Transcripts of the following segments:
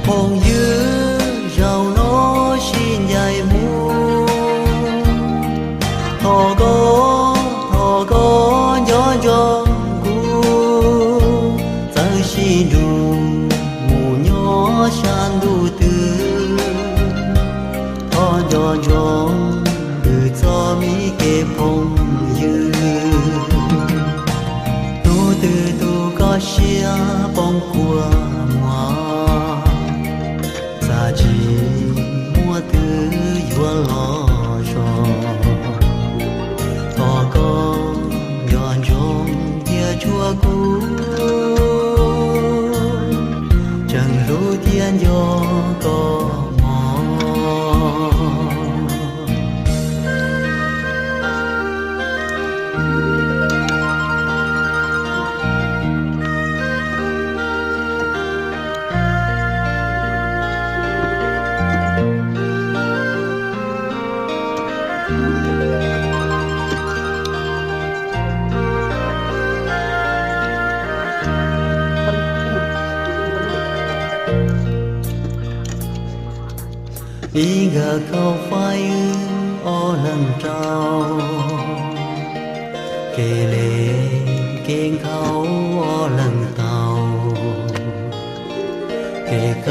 朋友让我心也木头个nhỏ nhỏ在心中木nhỏ山路的nhỏ nhỏ的做米给朋友都的都个下帮过我在寂寞的月老上多个远中也捉过正如天有个一个口花语我能找给嘞给口我能到给干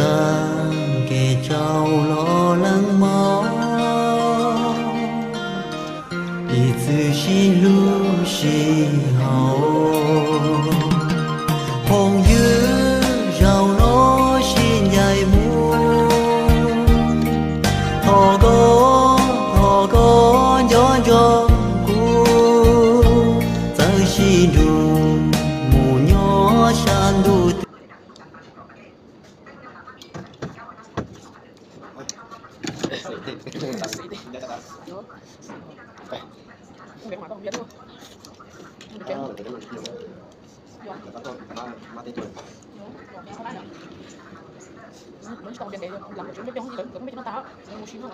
给找我能毛一次心路是好朋友让我心也木头个nhỏ nhỏ在心中木nhỏ山路Mình còn để làm chuyện mấy không gì cũng mấy nó tao mua xíu thôi